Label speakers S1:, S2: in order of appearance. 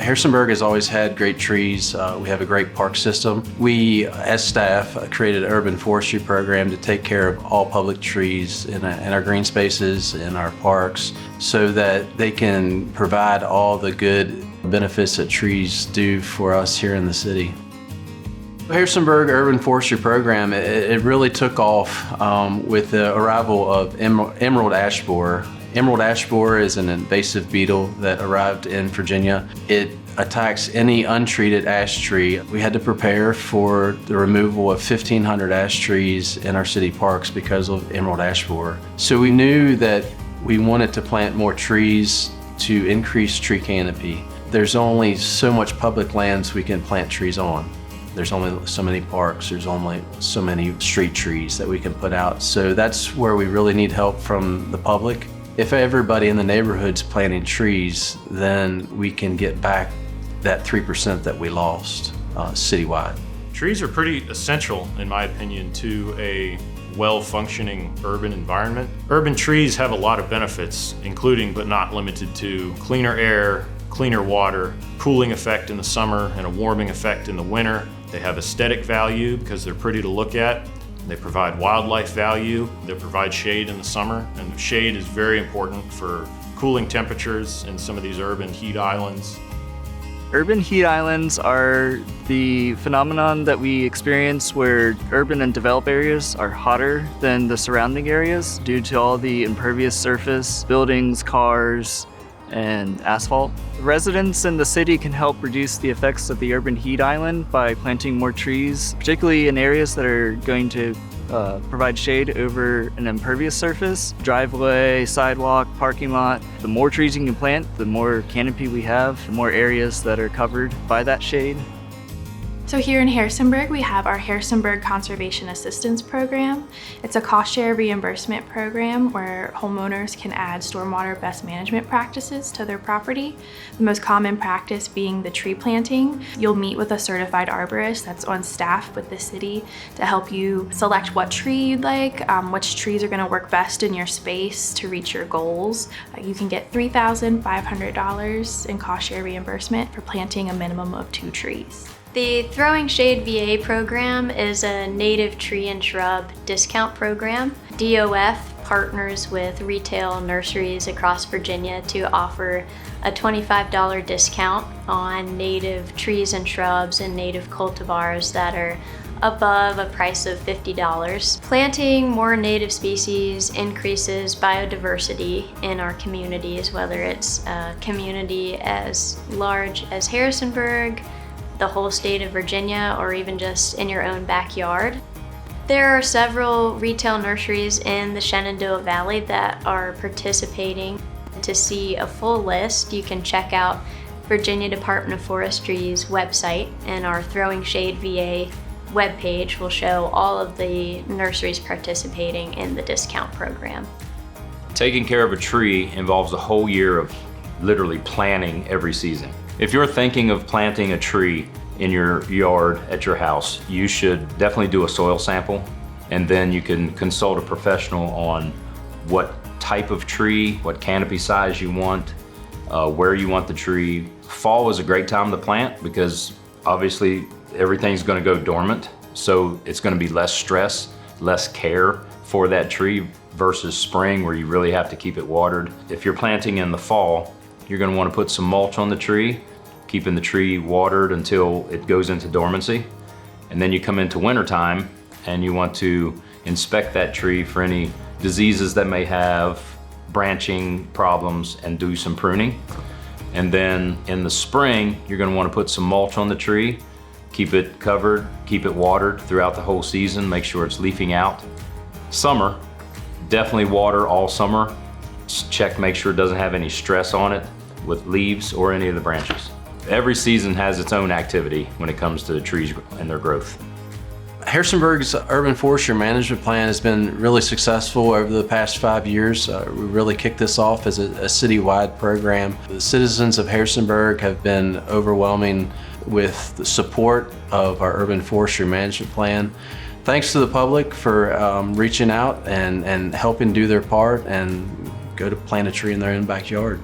S1: Harrisonburg has always had great trees. We have a great park system. We, as staff, created an urban forestry program to take care of all public trees in our green spaces, in our parks, so that they can provide all the good benefits that trees do for us here in the city. Harrisonburg Urban Forestry Program, it really took off with the arrival of emerald ash borer. Emerald ash borer is an invasive beetle that arrived in Virginia. It attacks any untreated ash tree. We had to prepare for the removal of 1,500 ash trees in our city parks because of emerald ash borer. So we knew that we wanted to plant more trees to increase tree canopy. There's only so much public lands we can plant trees on. There's only so many parks, there's only so many street trees that we can put out. So that's where we really need help from the public. If everybody in the neighborhood's planting trees, then we can get back that 3% that we lost citywide.
S2: Trees are pretty essential, in my opinion, to a well-functioning urban environment. Urban trees have a lot of benefits, including but not limited to cleaner air, cleaner water, cooling effect in the summer, and a warming effect in the winter. They have aesthetic value because they're pretty to look at. They provide wildlife value. They provide shade in the summer, and shade is very important for cooling temperatures in some of these urban heat islands.
S3: Urban heat islands are the phenomenon that we experience where urban and developed areas are hotter than the surrounding areas due to all the impervious surface, buildings, cars, and asphalt. Residents in the city can help reduce the effects of the urban heat island by planting more trees, particularly in areas that are going to provide shade over an impervious surface, driveway, sidewalk, parking lot. The more trees you can plant, the more canopy we have, the more areas that are covered by that shade.
S4: So here in Harrisonburg, we have our Harrisonburg Conservation Assistance Program. It's a cost share reimbursement program where homeowners can add stormwater best management practices to their property. The most common practice being the tree planting. You'll meet with a certified arborist that's on staff with the city to help you select what tree you'd like, which trees are going to work best in your space to reach your goals. You can get $3,500 in cost share reimbursement for planting a minimum of 2 trees.
S5: The Throwing Shade VA program is a native tree and shrub discount program. DOF partners with retail nurseries across Virginia to offer a $25 discount on native trees and shrubs and native cultivars that are above a price of $50. Planting more native species increases biodiversity in our communities, whether it's a community as large as Harrisonburg, the whole state of Virginia, or even just in your own backyard. There are several retail nurseries in the Shenandoah Valley that are participating. To see a full list, you can check out Virginia Department of Forestry's website, and our Throwing Shade VA webpage will show all of the nurseries participating in the discount program.
S6: Taking care of a tree involves a whole year of literally planning every season. If you're thinking of planting a tree in your yard at your house, you should definitely do a soil sample, and then you can consult a professional on what type of tree, what canopy size you want, where you want the tree. Fall is a great time to plant because obviously everything's going to go dormant, so it's going to be less stress, less care for that tree versus spring where you really have to keep it watered. If you're planting in the fall, you're going to want to put some mulch on the tree, keeping the tree watered until it goes into dormancy. And then you come into wintertime and you want to inspect that tree for any diseases that may have, branching problems, and do some pruning. And then in the spring, you're going to want to put some mulch on the tree, keep it covered, keep it watered throughout the whole season, make sure it's leafing out. Summer, definitely water all summer. Check, make sure it doesn't have any stress on it with leaves or any of the branches. Every season has its own activity when it comes to the trees and their growth.
S1: Harrisonburg's urban forestry management plan has been really successful over the past 5 years. We really kicked this off as a citywide program. The citizens of Harrisonburg have been overwhelming with the support of our urban forestry management plan. Thanks to the public for reaching out and helping do their part and go to plant a tree in their own backyard.